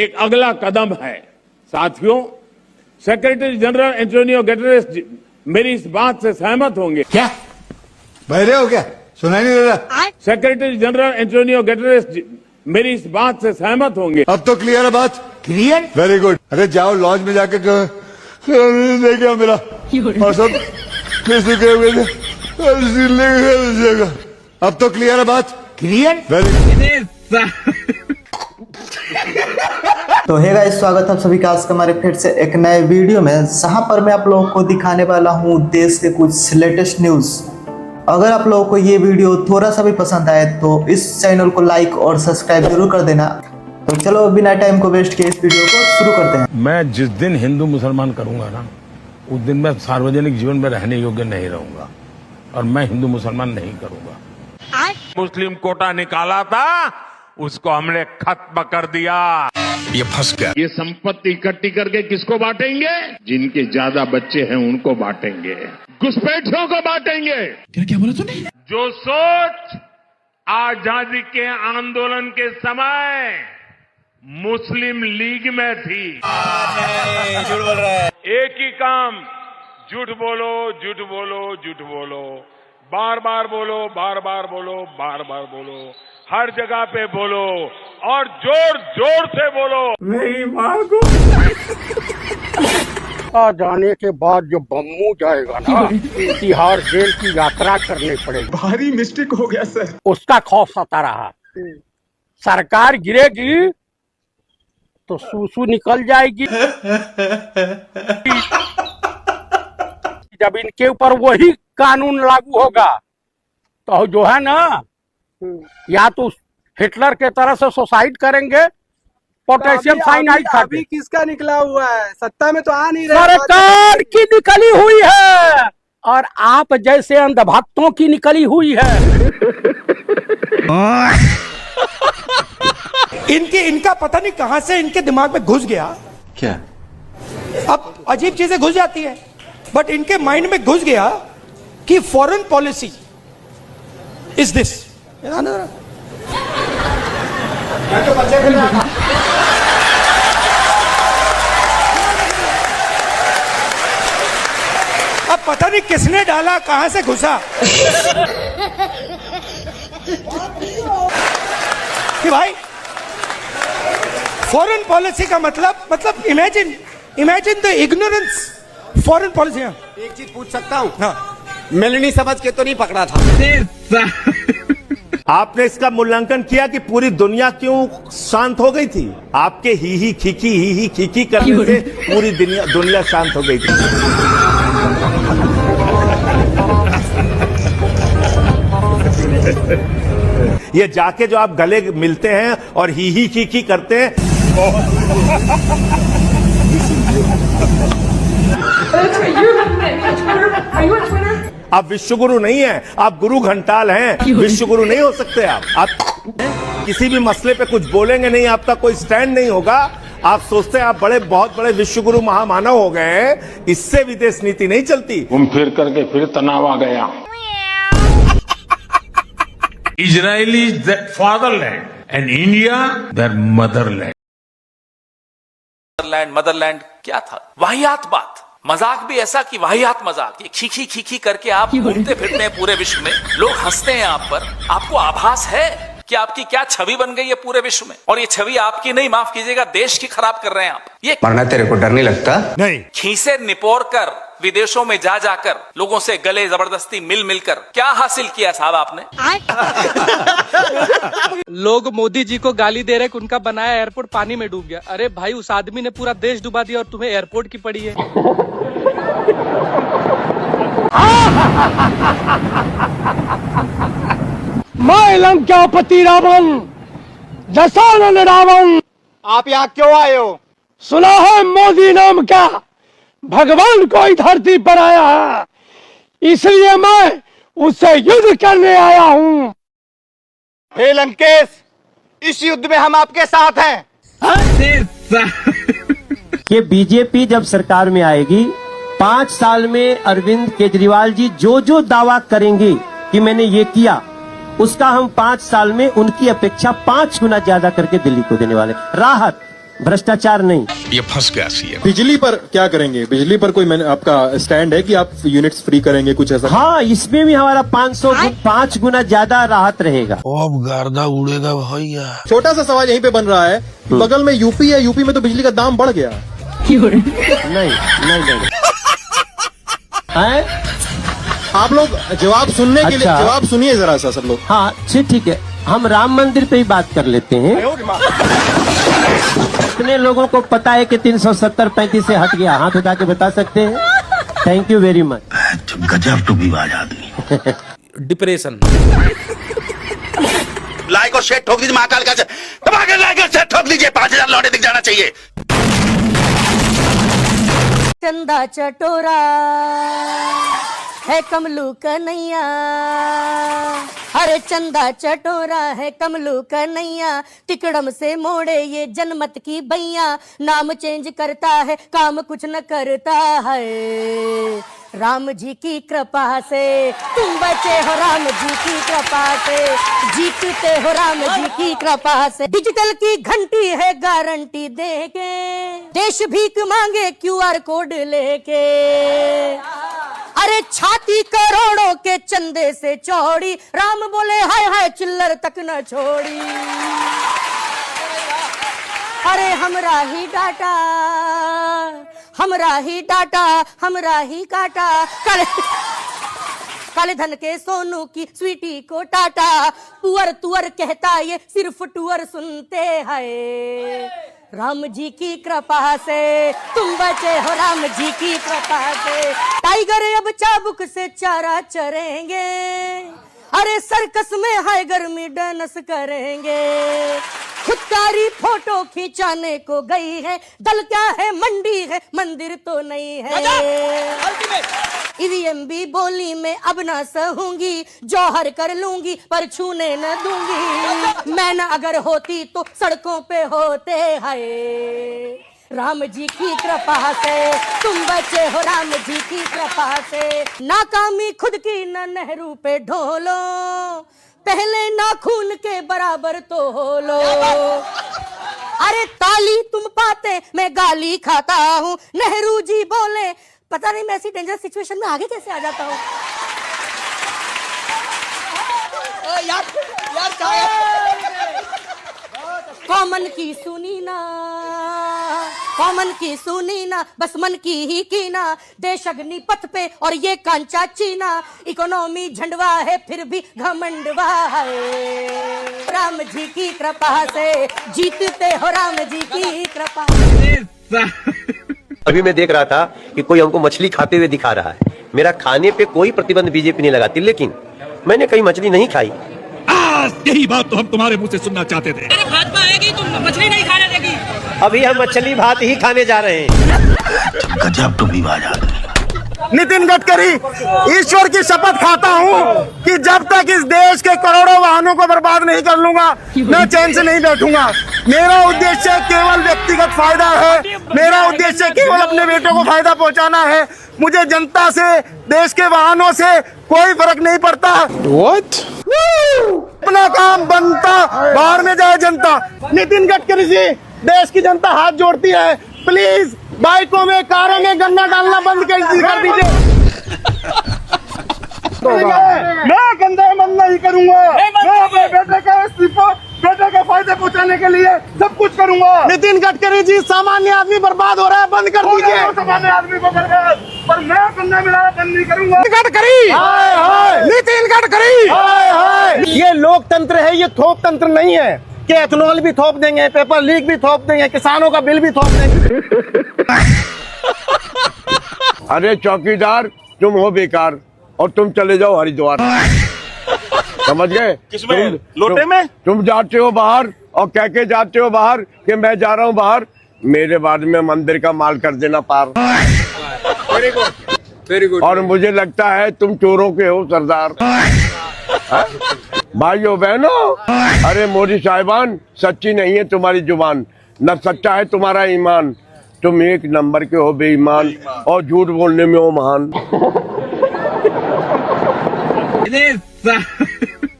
एक अगला कदम है। साथियों, सेक्रेटरी जनरल एंटोनियो गुटेरेस मेरी इस बात से सहमत होंगे। क्या बहरे हो क्या? सुनाई नहीं दे रहा? सेक्रेटरी जनरल एंटोनियो गुटेरेस मेरी इस बात से सहमत होंगे। अब तो क्लियर है बात? क्लियर? Very good. अरे जाओ लॉज में जाके देखिए मेरा और सब कैसे गए हुए थे। अब तो क्लियर है बात? क्लियर? वेरी तो हे गाइस, स्वागत है आप सभी का आज के हमारे फिर से एक नए वीडियो में, जहां पर मैं आप लोगों को दिखाने वाला हूं देश के कुछ लेटेस्ट न्यूज। अगर आप लोगों को ये वीडियो थोड़ा सा भी पसंद आए तो इस चैनल को लाइक और सब्सक्राइब जरूर कर देना। तो चलो बिना टाइम को वेस्ट किए इस वीडियो को शुरू करते हैं। मैं जिस दिन हिंदू मुसलमान करूंगा ना, उस दिन मैं सार्वजनिक जीवन में रहने योग्य नहीं रहूंगा और मैं हिंदू मुसलमान नहीं करूंगा। मुस्लिम कोटा निकाला था, उसको हमने खत्म कर दिया। ये फंस गया। ये संपत्ति इकट्ठी करके किसको बांटेंगे? जिनके ज्यादा बच्चे हैं उनको बांटेंगे, घुसपैठियों को बांटेंगे। क्या बोला तूने? जो सोच आजादी के आंदोलन के समय मुस्लिम लीग में थी, झूठ बोल रहा है। एक ही काम, झूठ बोलो, झूठ बोलो, झूठ बोलो, बार बार बोलो, बार बार बोलो, बार बार बोलो, हर जगह पे बोलो और जोर जोर से बोलो। मेरी माँ को आ जाने के बाद जो बम्मू जाएगा ना, तिहाड़ जेल की यात्रा करनी पड़ेगी। भारी मिस्टेक हो गया सर। उसका खौफ सता रहा। सरकार गिरेगी तो सूसू निकल जाएगी। जब इनके ऊपर वही कानून लागू होगा तो जो है ना, या तो हिटलर के तरह से सुसाइड करेंगे, पोटेशियम साइनाइड खा के। अभी किसका निकला हुआ है? सत्ता में तो आ नहीं रहा। सरकार की निकली हुई है और आप जैसे अंधभक्तों की निकली हुई है। इनका पता नहीं कहां से इनके दिमाग में घुस गया। क्या? अब अजीब चीजें घुस जाती है, बट इनके माइंड में घुस गया कि फॉरेन पॉलिसी इज दिस। अब पता नहीं किसने डाला, कहां से घुसा कि भाई फॉरेन पॉलिसी का मतलब imagine the ignorance foreign policy. एक चीज पूछ सकता हूँ? हाँ, मेलनी समझ के तो नहीं पकड़ा था? आपने इसका मूल्यांकन किया कि पूरी दुनिया क्यों शांत हो गई थी? आपके ही खीखी करने से पूरी दुनिया शांत हो गई थी। ये जाके जो आप गले मिलते हैं और ही खीखी करते हैं, आप विश्वगुरु नहीं हैं, आप गुरु घंटाल हैं, विश्वगुरु नहीं हो सकते। आप किसी भी मसले पे कुछ बोलेंगे नहीं, आपका कोई स्टैंड नहीं होगा। आप सोचते हैं आप बहुत बड़े विश्वगुरु महामानव हो गए हैं, इससे विदेश नीति नहीं चलती। घूम फिर करके फिर तनाव आ गया। Israeli fatherland and India their motherland. Motherland क्या था? वाहियात बात, मजाक भी ऐसा कि वाहियात मजाक। ये खीखी करके आप घूमते फिरते हैं पूरे विश्व में, लोग हंसते हैं आप पर। आपको आभास है कि आपकी क्या छवि बन गई है पूरे विश्व में, और ये छवि आपकी नहीं, माफ कीजिएगा, देश की खराब कर रहे हैं आप। ये मरना तेरे को डर नहीं लगता? नहीं। खीसे निपोर कर विदेशों में जाकर लोगों से गले जबरदस्ती मिलकर क्या हासिल किया साहब आपने? लोग मोदी जी को गाली दे रहे कि उनका बनाया एयरपोर्ट पानी में डूब गया। अरे भाई, उस आदमी ने पूरा देश डुबा दिया और तुम्हें एयरपोर्ट की पड़ी है। मैं लंकापति रावण, दशानन रावण। आप यहाँ क्यों आए हो? सुना है मोदी नाम का भगवान कोई धरती पर आया है, इसलिए मैं उससे युद्ध करने आया हूँ। हे लंकेश, इस युद्ध में हम आपके साथ हैं। कि बीजेपी जब सरकार में आएगी, 5 साल में अरविंद केजरीवाल जी जो दावा करेंगे कि मैंने ये किया, उसका हम 5 साल में उनकी अपेक्षा 5 गुना ज्यादा करके दिल्ली को देने वाले। राहत, भ्रष्टाचार नहीं। ये फंस गया सीएम। बिजली पर क्या करेंगे? बिजली पर कोई आपका स्टैंड है कि आप यूनिट्स फ्री करेंगे कुछ ऐसा? हाँ, इसमें भी हमारा 5 गुना ज्यादा राहत रहेगा। अब गर्दा उड़ेगा भैया। छोटा सा सवाल यहीं पे बन रहा है, बगल में यूपी है, यूपी में तो बिजली का दाम बढ़ गया। नहीं। आप लोग जवाब सुनने के लिए जवाब सुनिए जरा सा सब लोग। हाँ ठीक है, हम राम मंदिर पे ही बात कर लेते हैं। कितने लोगों को पता है कि 370-35 से हट गया? हाथ उठा के बता सकते हैं? Thank you very much. गजब टू विवाद आदमी। डिप्रेशन। लाइक और शेयर ठोक दीजिए, महाकाल का दबाकर लाइक और शेयर ठोक दीजिए, 5000 लौटे दिख जाना चाहिए। चंदा चटोरा है कमलू कन्हैया, अरे चंदा चटोरा है कमलू कन्हैया, तिकड़म से मोड़े ये जनमत की भैया, नाम चेंज करता है काम कुछ न करता है, राम जी की कृपा से तुम बचे हो, राम जी की कृपा से जीतते हो, राम जी की कृपा से। डिजिटल की घंटी है गारंटी देके, देश भीख मांगे QR कोड लेके, अरे छाती करोड़ों के चंदे से चौड़ी, राम बोले हाय हाय चिल्लर तक न छोड़ी, अरे हमरा ही डाटा, हमरा ही डाटा, हमरा ही काटा, काले धन के सोनू की स्वीटी को टाटा, पुअर तुअर कहता ये सिर्फ टूअर सुनते हैं, राम जी की कृपा से तुम बचे हो, राम जी की कृपा से। टाइगर अब चाबुक से चारा चरेंगे, अरे सर्कस में हाय गर्मी डांस करेंगे, खुदकारी फोटो खिंचाने को गई है, दल क्या है मंडी है मंदिर तो नहीं है, ईवीएम भी बोली में अब ना सहूंगी, जौहर कर लूंगी पर छूने न दूंगी, मैं न अगर होती तो सड़कों पे होते हैं, राम जी की कृपा से तुम बचे हो, राम जी की कृपा से। नाकामी खुद की न नेहरू पे ढोलो, पहले नाखून के बराबर तो हो लो, अरे ताली तुम पाते मैं गाली खाता हूँ, नेहरू जी बोले पता नहीं मैं ऐसी डेंजरस सिचुएशन में आगे कैसे आ जाता हूँ। कॉमन की सुनी ना, कॉमन की सुनी ना, बस मन की ही कीना, देश अग्नि पथ पे और ये कांचा चीना, इकोनॉमी झंडवा है फिर भी घमंडवा है, राम जी की कृपा से जीतते हो, राम जी की कृपा से। अभी मैं देख रहा था कि कोई हमको मछली खाते हुए दिखा रहा है, मेरा खाने पे कोई प्रतिबंध बीजेपी नहीं लगाती, लेकिन मैंने कहीं मछली नहीं खाई। यही बात तो हम तुम्हारे मुंह से सुनना चाहते थे। अरे भाजपा आएगी तो मछली नहीं खाने देगी। अभी हम मछली भात ही खाने जा रहे हैं। गजब टू विवाद आदमी। नितिन गडकरी, ईश्वर की शपथ खाता हूँ कि जब तक इस देश के करोड़ों वाहनों को बर्बाद नहीं कर लूंगा मैं चैन से नहीं बैठूंगा। मेरा उद्देश्य केवल व्यक्तिगत फायदा है, मेरा उद्देश्य केवल अपने बेटों को फायदा पहुंचाना है। मुझे जनता से, देश के वाहनों से कोई फर्क नहीं पड़ता। What? अपना काम बनता, बाहर में जाए जनता। नितिन गडकरी जी, देश की जनता हाथ जोड़ती है, प्लीज बाइकों में, कारों में गन्ना डालना बंद कर दीजिए। मैं गंदा बंद नहीं करूंगा, मैं अपने बेटे के फायदे पहुंचाने के लिए सब कुछ करूंगा। नितिन गडकरी जी, सामान्य आदमी बर्बाद हो रहा है, बंद कर दीजिए सामान्य आदमी को बर्बाद, पर मैं गंदा मिलाना बंद नहीं करूंगा। गडकरी, नितिन गडकरी, ये लोकतंत्र है, ये थोप तंत्र नहीं है कि एथनॉल भी थोप देंगे, पेपर लीक भी थोप देंगे, किसानों का बिल भी थोप देंगे। अरे चौकीदार, तुम हो बेकार और तुम चले जाओ हरिद्वार। समझ गए? किसमें? लोटे में? तुम जाते हो बाहर और कह के जाते हो बाहर कि मैं जा रहा हूँ बाहर, मेरे बाद में मंदिर का माल कर देना पार। Very good, very good. और मुझे लगता है तुम चोरों के हो सरदार। भाइयों बहनों, अरे मोदी साहिबान, सच्ची नहीं है तुम्हारी जुबान, न सच्चा है तुम्हारा ईमान, तुम एक नंबर के हो बेईमान और झूठ बोलने में हो महान।